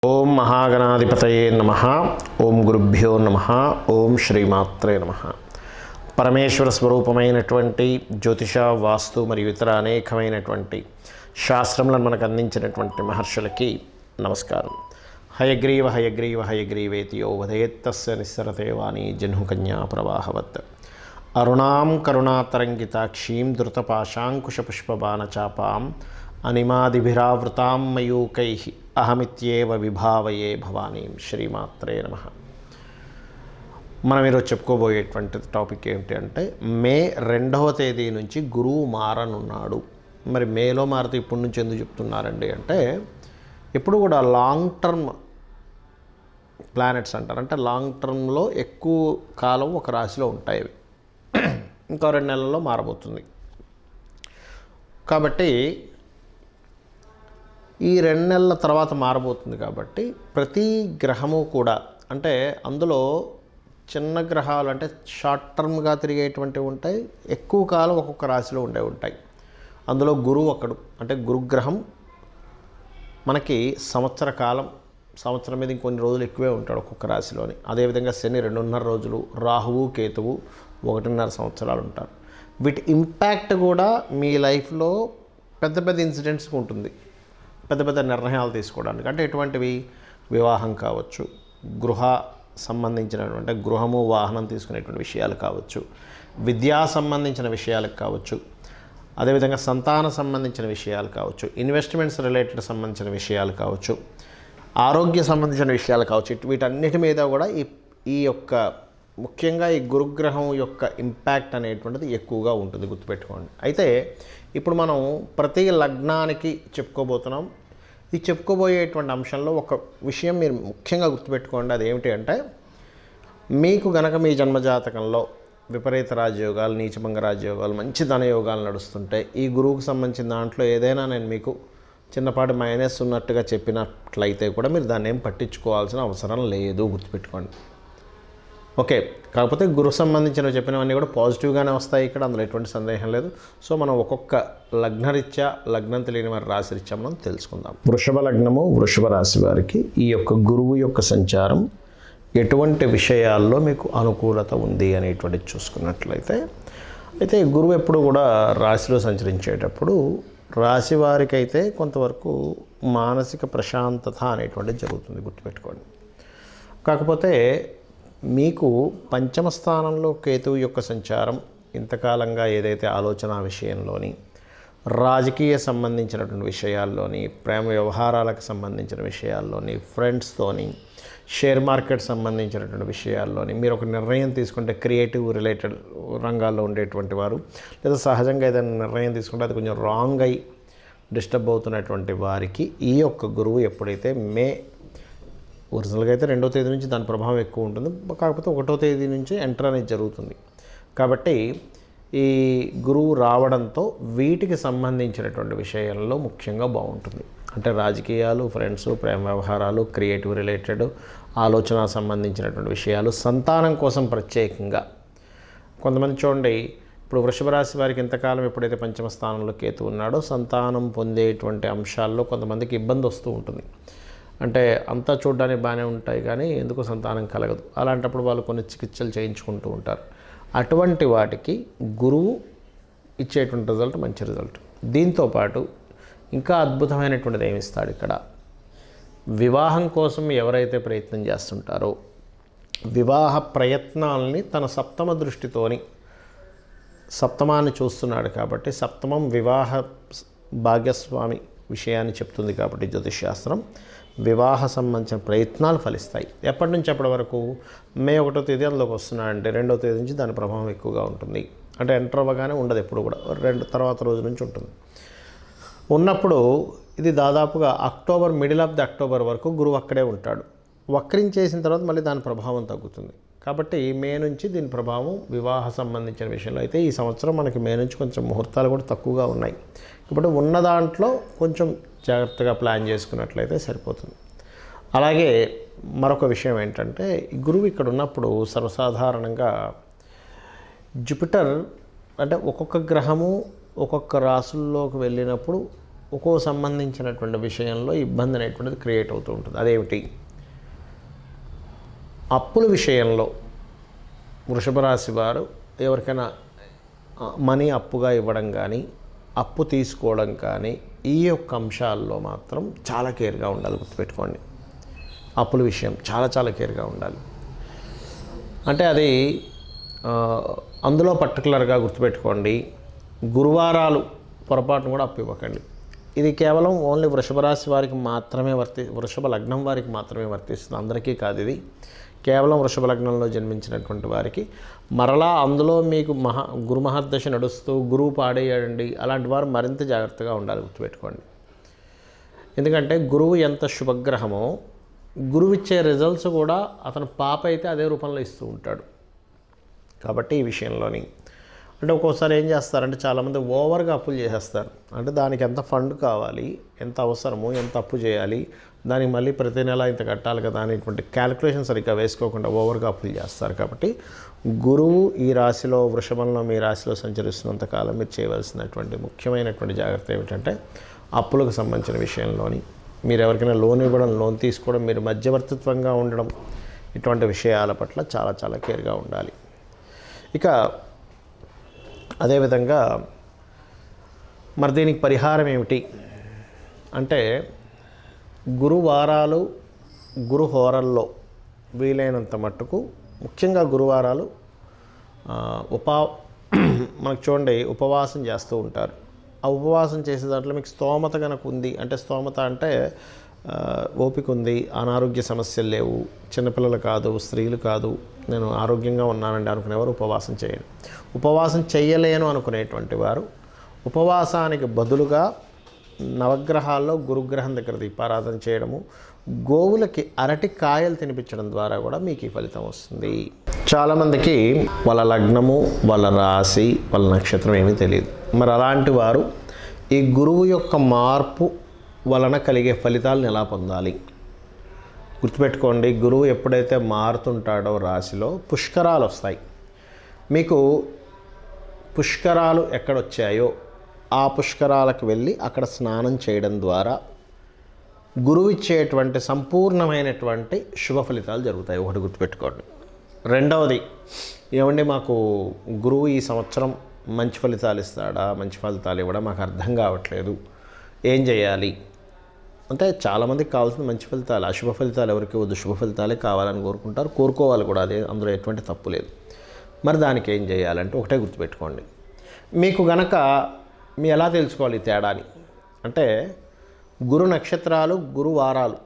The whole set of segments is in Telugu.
ఓం మహాగణాధిపతయే నమః. ఓం గురుభ్యో నమః. ఓం శ్రీమాత్రే నమః. పరమేశ్వర స్వరూపమైనటువంటి జ్యోతిష, వాస్తు మరియు ఇతర అనేకమైనటువంటి శాస్త్రములను మనకు అందించినటువంటి మహర్షులకి నమస్కారం. హయగ్రీవ హయగ్రీవ హయగ్రీవేతి యో వదేత్తస్య నిస్సరతే వాణి జహ్నుకన్యా ప్రవాహవత్. అరుణాం కరుణాతరంగితాక్షీం ధృతపాశాంకుశపుష్పబాణచాపాం అనిమాదిభిరావృతాం మయూకైః అహమిత్యేవ విభావయే భవానీం. శ్రీమాత్రే నమః. మనం ఈరోజు చెప్పుకోబోయేటువంటి టాపిక్ ఏమిటి అంటే, మే 2వ తేదీ నుంచి గురువు మారనున్నాడు. మరి మేలో మారితే ఇప్పటి నుంచి ఎందుకు చెప్తున్నారండి అంటే, ఇప్పుడు కూడా లాంగ్ టర్మ్ ప్లానెట్స్ అంటారు. అంటే లాంగ్ టర్మ్లో ఎక్కువ కాలం ఒక రాశిలో ఉంటాయి. అవి ఇంకో 2 నెలల్లో మారబోతుంది. కాబట్టి ఈ 2 నెలల తర్వాత మారబోతుంది. కాబట్టి ప్రతి గ్రహము కూడా, అంటే అందులో చిన్న గ్రహాలు అంటే షార్ట్ టర్మ్గా తిరిగేటువంటివి ఉంటాయి, ఎక్కువ కాలం ఒక్కొక్క రాశిలో ఉంటాయి. అందులో గురువు ఒకడు. అంటే గురుగ్రహం మనకి సంవత్సర కాలం, సంవత్సరం మీద ఇంకొన్ని రోజులు ఎక్కువే ఉంటాడు ఒక్కొక్క రాశిలోని. అదేవిధంగా శని 2.5 రోజులు, రాహువు కేతువు 1.5 సంవత్సరాలు ఉంటారు. వీటి ఇంపాక్ట్ కూడా మీ లైఫ్లో పెద్ద పెద్ద ఇన్సిడెంట్స్కి ఉంటుంది, పెద్ద పెద్ద నిర్ణయాలు తీసుకోవడానికి. అంటే ఎటువంటివి? వివాహం కావచ్చు, గృహ సంబంధించినటువంటి గృహము వాహనం తీసుకునేటువంటి విషయాలు కావచ్చు, విద్యా సంబంధించిన విషయాలకు కావచ్చు, అదేవిధంగా సంతాన సంబంధించిన విషయాలు కావచ్చు, ఇన్వెస్ట్మెంట్స్ రిలేటెడ్ సంబంధించిన విషయాలు కావచ్చు, ఆరోగ్య సంబంధించిన విషయాలు కావచ్చు. వీటన్నిటి మీద కూడా ఈ యొక్క ముఖ్యంగా ఈ గురుగ్రహం యొక్క ఇంపాక్ట్ అనేటువంటిది ఎక్కువగా ఉంటుంది, గుర్తుపెట్టుకోండి. అయితే ఇప్పుడు మనం ప్రతి లగ్నానికి చెప్పుకోబోతున్నాం. ఈ చెప్పుకోబోయేటువంటి అంశంలో ఒక విషయం మీరు ముఖ్యంగా గుర్తుపెట్టుకోండి. అదేమిటి అంటే, మీకు గనక మీ జన్మజాతకంలో విపరీత రాజయోగాలు, నీచభంగ రాజయోగాలు, మంచి ధనయోగాలు నడుస్తుంటే, ఈ గురువుకు సంబంధించిన దాంట్లో ఏదైనా నేను మీకు చిన్నపాటి మైనస్ ఉన్నట్టుగా చెప్పినట్లయితే కూడా మీరు దాన్ని ఏం పట్టించుకోవాల్సిన అవసరం లేదు, గుర్తుపెట్టుకోండి. ఓకే. కాకపోతే గురు సంబంధించినవి చెప్పినవన్నీ కూడా పాజిటివ్గానే వస్తాయి ఇక్కడ, అందులో ఎటువంటి సందేహం లేదు. సో మనం ఒక్కొక్క లగ్నరీత్యా, లగ్నం తెలియని వారి రాశిరీత్యా మనం తెలుసుకుందాం. వృషభ లగ్నము, వృషభ రాశి వారికి ఈ యొక్క గురువు యొక్క సంచారం ఎటువంటి విషయాల్లో మీకు అనుకూలత ఉంది అనేటువంటిది చూసుకున్నట్లయితే, అయితే గురువు ఎప్పుడు కూడా రాశిలో సంచరించేటప్పుడు రాశి వారికి అయితే కొంతవరకు మానసిక ప్రశాంతత అనేటువంటిది జరుగుతుంది, గుర్తుపెట్టుకోండి. కాకపోతే మీకు పంచమ స్థానంలో కేతువు యొక్క సంచారం ఇంతకాలంగా ఏదైతే ఆలోచన విషయంలోని, రాజకీయ సంబంధించినటువంటి విషయాల్లోని, ప్రేమ వ్యవహారాలకు సంబంధించిన విషయాల్లోని, ఫ్రెండ్స్తోని, షేర్ మార్కెట్ సంబంధించినటువంటి విషయాల్లోని మీరు ఒక నిర్ణయం తీసుకుంటే, క్రియేటివ్ రిలేటెడ్ రంగాల్లో ఉండేటువంటి వారు, లేదా సహజంగా ఏదైనా నిర్ణయం తీసుకుంటే అది కొంచెం రాంగ్ అయి డిస్టర్బ్ అవుతున్నటువంటి వారికి ఈ యొక్క గురువు ఎప్పుడైతే ఒరిజినల్గా అయితే 2వ తేదీ నుంచి దాని ప్రభావం ఎక్కువ ఉంటుంది, కాకపోతే 1వ తేదీ నుంచి ఎంటర్ అనేది జరుగుతుంది. కాబట్టి ఈ గురువు రావడంతో వీటికి సంబంధించినటువంటి విషయాల్లో ముఖ్యంగా బాగుంటుంది. అంటే రాజకీయాలు, ఫ్రెండ్స్, ప్రేమ వ్యవహారాలు, క్రియేటివ్ రిలేటెడ్ ఆలోచన సంబంధించినటువంటి విషయాలు, సంతానం కోసం ప్రత్యేకంగా కొంతమంది చూడండి. ఇప్పుడు వృషభ రాశి వారికి ఇంతకాలం ఎప్పుడైతే పంచమ స్థానంలో కేతు ఉన్నాడో, సంతానం పొందేటువంటి అంశాల్లో కొంతమందికి ఇబ్బంది వస్తూ ఉంటుంది. అంటే అంతా చూడడానికి బాగానే ఉంటాయి కానీ ఎందుకు సంతానం కలగదు. అలాంటప్పుడు వాళ్ళు కొన్ని చికిత్సలు చేయించుకుంటూ ఉంటారు. అటువంటి వాటికి గురువు ఇచ్చేటువంటి రిజల్ట్ మంచి రిజల్ట్. దీంతోపాటు ఇంకా అద్భుతమైనటువంటిది ఏమి ఇస్తాడు ఇక్కడ, వివాహం కోసం ఎవరైతే ప్రయత్నం చేస్తుంటారో వివాహ ప్రయత్నాలని తన సప్తమ దృష్టితోని, సప్తమాన్ని చూస్తున్నాడు కాబట్టి, సప్తమం వివాహ భాగ్యస్వామి విషయాన్ని చెప్తుంది కాబట్టి జ్యోతిషశాస్త్రం, వివాహ సంబంధించిన ప్రయత్నాలు ఫలిస్తాయి. ఎప్పటి నుంచి ఎప్పటి వరకు? మే 1వ తేదీ అందులోకి వస్తున్నాడంటే 2వ తేదీ నుంచి దాని ప్రభావం ఎక్కువగా ఉంటుంది. అంటే ఎంటర్ అవ్వగానే ఉండదు, ఎప్పుడు కూడా తర్వాత రోజు నుంచి ఉంటుంది. ఉన్నప్పుడు ఇది దాదాపుగా October, middle of the October వరకు గురువు అక్కడే ఉంటాడు. వక్రించేసిన తర్వాత మళ్ళీ దాని ప్రభావం తగ్గుతుంది. కాబట్టి మే నుంచి దీని ప్రభావం వివాహ సంబంధించిన విషయంలో అయితే ఈ సంవత్సరం మనకి మే నుంచి కొంచెం ముహూర్తాలు కూడా తక్కువగా ఉన్నాయి. కాబట్టి ఉన్న దాంట్లో కొంచెం జాగ్రత్తగా ప్లాన్ చేసుకున్నట్లయితే సరిపోతుంది. అలాగే మరొక విషయం ఏంటంటే, గురువు ఇక్కడ ఉన్నప్పుడు సర్వసాధారణంగా జూపిటర్ అంటే ఒక్కొక్క గ్రహము ఒక్కొక్క రాశుల్లోకి వెళ్ళినప్పుడు ఒక్కో సంబంధించినటువంటి విషయంలో ఇబ్బంది అనేటువంటిది క్రియేట్ అవుతూ ఉంటుంది. అదేమిటి? అప్పుల విషయంలో వృషభ రాశి వారు ఎవరికైనా మనీ అప్పుగా ఇవ్వడం కానీ, అప్పు తీసుకోవడం కానీ, ఈ యొక్క అంశాల్లో మాత్రం చాలా కేర్గా ఉండాలి. గుర్తుపెట్టుకోండి, అప్పుల విషయం చాలా చాలా కేర్గా ఉండాలి. అంటే అది అందులో పర్టికులర్గా గుర్తుపెట్టుకోండి, గురువారాలు పొరపాటును కూడా అప్పు ఇవ్వకండి. ఇది కేవలం ఓన్లీ వృషభ రాశి వారికి మాత్రమే వృషభ లగ్నం వారికి మాత్రమే వర్తిస్తుంది, అందరికీ కాదు. ఇది కేవలం వృషభ లగ్నంలో జన్మించినటువంటి వారికి. మరలా అందులో మీకు గురు మహర్దశ నడుస్తూ గురువు పాడేయండి, అలాంటి వారు మరింత జాగ్రత్తగా ఉండాలి. గుర్తుపెట్టుకోండి, ఎందుకంటే గురువు ఎంత శుభగ్రహమో గురువు ఇచ్చే రిజల్ట్స్ కూడా అతను పాప అయితే అదే రూపంలో ఇస్తూ ఉంటాడు. కాబట్టి ఈ విషయంలోని అంటే ఒక్కోసారి ఏం చేస్తారంటే చాలామంది ఓవర్గా అప్పులు చేసేస్తారు. అంటే దానికి ఎంత ఫండ్ కావాలి, ఎంత అవసరము, ఎంత అప్పు చేయాలి, దానికి మళ్ళీ ప్రతి నెల ఇంత కట్టాలి కదా అనేటువంటి క్యాలిక్యులేషన్ సరిగ్గా వేసుకోకుండా ఓవర్గా అప్పులు చేస్తారు. కాబట్టి గురువు ఈ రాశిలో, వృషభంలో మీ రాశిలో సంచరిస్తున్నంత కాలం మీరు చేయవలసినటువంటి ముఖ్యమైనటువంటి జాగ్రత్త ఏమిటంటే అప్పులకు సంబంధించిన విషయంలోని మీరు ఎవరికైనా లోన్ ఇవ్వడం, లోన్ తీసుకోవడం, మీరు మధ్యవర్తిత్వంగా ఉండడం, ఇటువంటి విషయాల పట్ల చాలా చాలా కేర్గా ఉండాలి. ఇక అదేవిధంగా మరి దీనికి పరిహారం ఏమిటి అంటే గురువారాలు, గురుహోరల్లో వీలైనంత మట్టుకు, ముఖ్యంగా గురువారాలు మనకు చూడండి ఉపవాసం చేస్తూ ఉంటారు. ఆ ఉపవాసం చేసే దాంట్లో మీకు స్తోమత కనుక ఉంది అంటే, స్తోమత అంటే ఓపిక ఉంది, అనారోగ్య సమస్యలు లేవు, చిన్నపిల్లలు కాదు, స్త్రీలు కాదు, నేను ఆరోగ్యంగా ఉన్నానండి అనుకునేవారు ఉపవాసం చేయండి. ఉపవాసం చేయలేను అనుకునేటువంటి వారు ఉపవాసానికి బదులుగా నవగ్రహాల్లో గురుగ్రహం దగ్గర దీపారాధన చేయడము, గోవులకి అరటి కాయలు తినిపించడం ద్వారా కూడా మీకు ఈ ఫలితం వస్తుంది. చాలామందికి వాళ్ళ లగ్నము, వాళ్ళ రాశి, వాళ్ళ నక్షత్రం ఏమీ తెలియదు. మరి అలాంటి వారు ఈ గురువు యొక్క మార్పు వలన కలిగే ఫలితాలను ఎలా పొందాలి? గుర్తుపెట్టుకోండి, గురువు ఎప్పుడైతే మారుతుంటాడో రాశిలో పుష్కరాలు వస్తాయి. మీకు పుష్కరాలు ఎక్కడొచ్చాయో ఆ పుష్కరాలకు వెళ్ళి అక్కడ స్నానం చేయడం ద్వారా గురువు ఇచ్చేటువంటి సంపూర్ణమైనటువంటి శుభ ఫలితాలు జరుగుతాయి. ఒకటి గుర్తుపెట్టుకోండి. రెండవది, ఏమండి మాకు గురువు ఈ సంవత్సరం మంచి ఫలితాలు ఇస్తాడా, మంచి ఫలితాలు ఇవ్వడం మాకు అర్థం కావట్లేదు, ఏం చేయాలి అంటే చాలామందికి కావాల్సిన మంచి ఫలితాలు, అశుభ ఫలితాలు ఎవరికి వద్దు, శుభ ఫలితాలే కావాలని కోరుకుంటారు, కోరుకోవాలి కూడా, అదే అందులో ఎటువంటి తప్పు లేదు. మరి దానికి ఏం చేయాలంటే ఒకటే గుర్తుపెట్టుకోండి, మీకు గనక మీ ఎలా తెలుసుకోవాలి తేడాని అంటే గురు నక్షత్రాలు, గురువారాలు,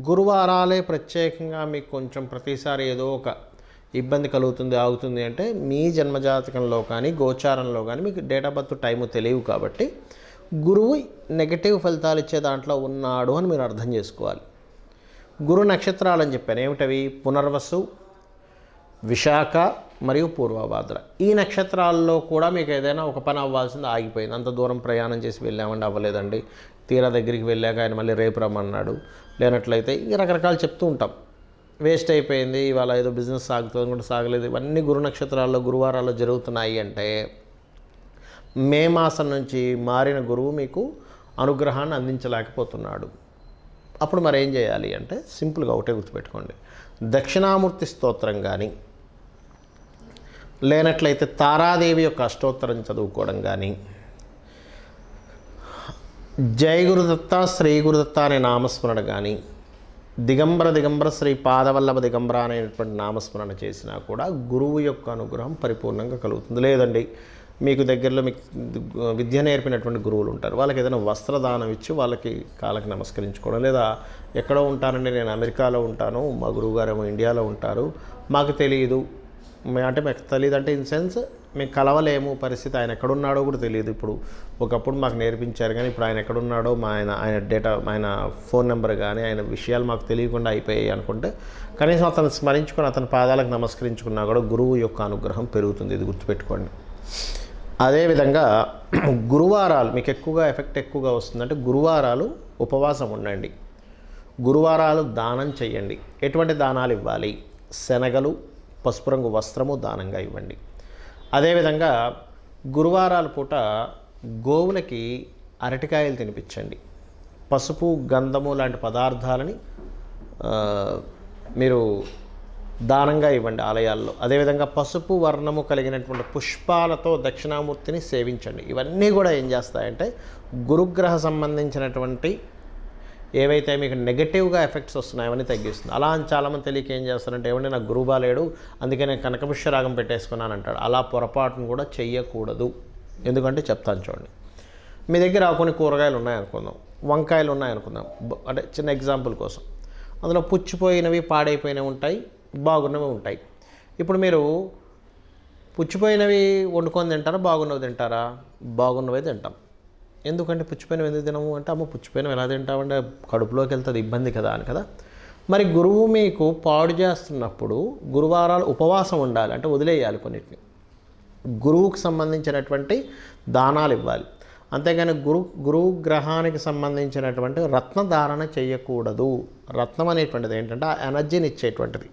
గురువారాలే ప్రత్యేకంగా మీకు కొంచెం ప్రతిసారి ఏదో ఒక ఇబ్బంది కలుగుతుంది, ఆగుతుంది అంటే మీ జన్మజాతకంలో కానీ గోచారంలో కానీ మీకు డేట్ ఆఫ్ బర్త్ టైము తెలియవు. కాబట్టి గురువు నెగటివ్ ఫలితాలు ఇచ్చే దాంట్లో ఉన్నాడు అని మీరు అర్థం చేసుకోవాలి. గురు నక్షత్రాలు అని చెప్పాను, ఏమిటవి? పునర్వసు, విశాఖ మరియు పూర్వభాద్ర. ఈ నక్షత్రాల్లో కూడా మీకు ఏదైనా ఒక పని అవ్వాల్సింది ఆగిపోయింది. అంత దూరం ప్రయాణం చేసి వెళ్ళామండి, అవ్వలేదండి, తీరా దగ్గరికి వెళ్ళాక ఆయన మళ్ళీ రేపు రమ్మన్నాడు, లేనట్లయితే ఇక రకరకాలు చెప్తూ ఉంటాం, వేస్ట్ అయిపోయింది, ఇవాళ ఏదో బిజినెస్ సాగుతుంది కూడా సాగలేదు. ఇవన్నీ గురు నక్షత్రాల్లో, గురువారాల్లో జరుగుతున్నాయి అంటే మే మాసం నుంచి మారిన గురువు మీకు అనుగ్రహాన్ని అందించలేకపోతున్నాడు. అప్పుడు మరి ఏం చేయాలి అంటే సింపుల్గా ఒకటే గుర్తుపెట్టుకోండి, దక్షిణామూర్తి స్తోత్రం కానీ, లేనట్లయితే తారాదేవి యొక్క అష్టోత్తరం చదువుకోవడం కానీ, జయ గురుదత్త, శ్రీ గురుదత్త అనే నామస్మరణ కానీ, దిగంబర శ్రీ పాదవల్లభ దిగంబర అనేటువంటి నామస్మరణ చేసినా కూడా గురువు యొక్క అనుగ్రహం పరిపూర్ణంగా కలుగుతుంది. లేదండి మీకు దగ్గరలో మీకు విద్య నేర్పినటువంటి గురువులు ఉంటారు, వాళ్ళకి ఏదైనా వస్త్రదానం ఇచ్చి వాళ్ళకి కాళ్ళకి నమస్కరించుకోవడం, లేదా ఎక్కడో ఉంటానండి, నేను అమెరికాలో ఉంటాను, మా గురువుగారేమో ఇండియాలో ఉంటారు, మాకు తెలియదు అంటే మాకు తెలియదు అంటే ఇన్ సెన్స్ మేము కలవలేము, పరిస్థితి, ఆయన ఎక్కడున్నాడో కూడా తెలియదు. ఇప్పుడు ఒకప్పుడు మాకు నేర్పించారు కానీ ఇప్పుడు ఆయన ఎక్కడున్నాడో ఆయన డేటా, ఆయన ఫోన్ నెంబర్ కానీ ఆయన విషయాలు మాకు తెలియకుండా అయిపోయాయి అనుకుంటే కనీసం అతను స్మరించుకొని అతని పాదాలకు నమస్కరించుకున్నా కూడా గురువు యొక్క అనుగ్రహం పెరుగుతుంది. ఇది గుర్తుపెట్టుకోండి. అదేవిధంగా గురువారాలు మీకు ఎఫెక్ట్ ఎక్కువగా వస్తుందంటే గురువారాలు ఉపవాసం ఉండండి, గురువారాలు దానం చెయ్యండి. ఎటువంటి దానాలు ఇవ్వాలి? శనగలు, పసుపు రంగు వస్త్రము దానంగా ఇవ్వండి. అదేవిధంగా గురువారాల పూట గోవులకి అరటికాయలు తినిపించండి. పసుపు, గంధము లాంటి పదార్థాలని మీరు దానంగా ఇవ్వండి ఆలయాల్లో. అదేవిధంగా పసుపు వర్ణము కలిగినటువంటి పుష్పాలతో దక్షిణామూర్తిని సేవించండి. ఇవన్నీ కూడా ఏం చేస్తాయంటే గురుగ్రహ సంబంధించినటువంటి ఏవైతే మీకు నెగటివ్గా ఎఫెక్ట్స్ వస్తున్నాయో అవన్నీ తగ్గిస్తుంది. అలా అని చాలామంది తెలియక ఏం చేస్తారంటే, ఏమంటే నాకు గురువు బాలేడు అందుకే నేను కనకపుష్యరాగం పెట్టేసుకున్నాను అంటాడు. అలా పొరపాటును కూడా చెయ్యకూడదు. ఎందుకంటే చెప్తాను చూడండి. మీ దగ్గర కొన్ని కూరగాయలు ఉన్నాయనుకుందాం, వంకాయలు ఉన్నాయనుకుందాం, అంటే చిన్న ఎగ్జాంపుల్ కోసం. అందులో పుచ్చిపోయినవి, పాడైపోయినవి ఉంటాయి, బాగున్నవి ఉంటాయి. ఇప్పుడు మీరు పుచ్చిపోయినవి వండుకొని తింటారా, బాగున్నవి తింటారా? బాగున్నవే తింటాం. ఎందుకంటే పుచ్చిపోయినవి ఎందుకు తినము అంటే, అమ్మ పుచ్చిపోయినవి ఎలా తింటామంటే కడుపులోకి వెళ్తుంది, ఇబ్బంది కదా అని కదా. మరి గురువు మీకు పాడు చేస్తున్నప్పుడు గురువారాలు ఉపవాసం ఉండాలి, అంటే వదిలేయాలి కొన్నిటిని. గురువుకు సంబంధించినటువంటి దానాలు ఇవ్వాలి. అంతేగాని గురువు గ్రహానికి సంబంధించినటువంటి రత్నధారణ చేయకూడదు. రత్నం అనేటువంటిది ఏంటంటే ఆ ఎనర్జీని ఇచ్చేటువంటిది.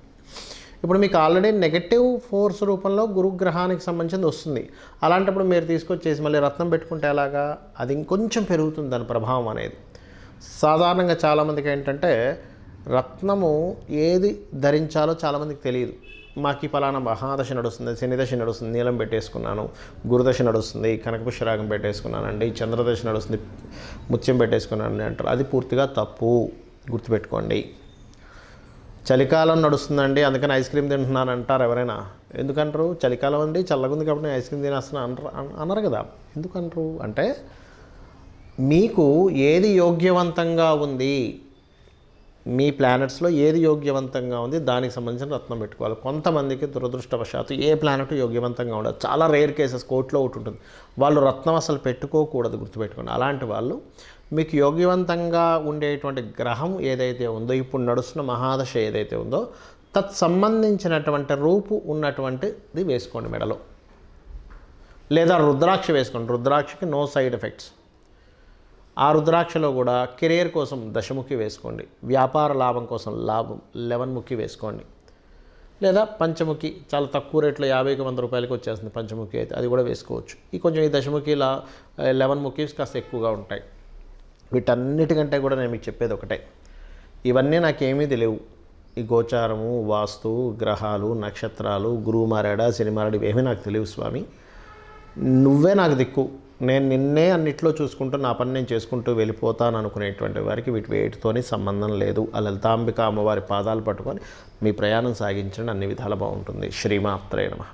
ఇప్పుడు మీకు ఆల్రెడీ నెగటివ్ ఫోర్స్ రూపంలో గురుగ్రహానికి సంబంధించింది వస్తుంది. అలాంటప్పుడు మీరు తీసుకొచ్చేసి మళ్ళీ రత్నం పెట్టుకుంటే ఎలాగా? అది ఇంకొంచెం పెరుగుతుంది దాని ప్రభావం అనేది. సాధారణంగా చాలామందికి ఏంటంటే రత్నము ఏది ధరించాలో చాలామందికి తెలియదు. మాకు ఈ ఫలానా మహాదశ నడుస్తుంది, శనిదశ నడుస్తుంది, నీలం పెట్టేసుకున్నాను, గురుదశ నడుస్తుంది, కనకపుష్యరాగం పెట్టేసుకున్నానండి, చంద్రదశ నడుస్తుంది, ముత్యం పెట్టేసుకున్నానండి అంటారు. అది పూర్తిగా తప్పు, గుర్తుపెట్టుకోండి. చలికాలం నడుస్తుందండి అందుకని ఐస్ క్రీమ్ తింటున్నాను అంటారు ఎవరైనా. ఎందుకంటారు? చలికాలం అండి చల్లగుంది కాబట్టి నేను ఐస్ క్రీమ్ తినేస్తున్నాను అన్నారు కదా. ఎందుకంటారు అంటే మీకు ఏది యోగ్యవంతంగా ఉంది, మీ ప్లానెట్స్లో ఏది యోగ్యవంతంగా ఉంది దానికి సంబంధించిన రత్నం పెట్టుకోవాలి. కొంతమందికి దురదృష్టవశాత్తు ఏ ప్లానెట్ యోగ్యవంతంగా ఉండదు. చాలా రేర్ కేసెస్, కోర్టులో ఒకటి ఉంటుంది, వాళ్ళు రత్నం అసలు పెట్టుకోకూడదు, గుర్తుపెట్టుకోండి. అలాంటి వాళ్ళు మీకు యోగ్యవంతంగా ఉండేటువంటి గ్రహం ఏదైతే ఉందో, ఇప్పుడు నడుస్తున్న మహాదశ ఏదైతే ఉందో తత్సంబంధించినటువంటి రూపు ఉన్నటువంటిది వేసుకోండి మెడలో. లేదా రుద్రాక్ష వేసుకోండి. రుద్రాక్షకి నో సైడ్ ఎఫెక్ట్స్. ఆ రుద్రాక్షలో కూడా కెరీర్ కోసం దశముఖి వేసుకోండి, వ్యాపార లాభం కోసం 11 ముఖి వేసుకోండి. లేదా పంచముఖి చాలా తక్కువ రేట్లో 50-100 రూపాయలకి వచ్చేస్తుంది పంచముఖి అయితే, అది కూడా వేసుకోవచ్చు. ఈ దశముఖి 11 ముఖీస్ కాస్త ఎక్కువగా ఉంటాయి. వీటన్నిటికంటే కూడా నేను మీకు చెప్పేది ఒకటే, ఇవన్నీ నాకేమీ తెలియవు. ఈ గోచారము, వాస్తు, గ్రహాలు, నక్షత్రాలు, గురువు మారాడా, శని మారాడు, ఇవేమీ నాకు తెలియవు స్వామి. నువ్వే నాకు దిక్కు, నేను నిన్నే అన్నిట్లో చూసుకుంటూ నా పని నేను చేసుకుంటూ వెళ్ళిపోతాను అనుకునేటువంటి వారికి వీటితోని సంబంధం లేదు. ఆ లలితాంబిక అమ్మవారి పాదాలు పట్టుకొని మీ ప్రయాణం సాగించండి, అన్ని విధాలు బాగుంటుంది. శ్రీమాత్రే నమః.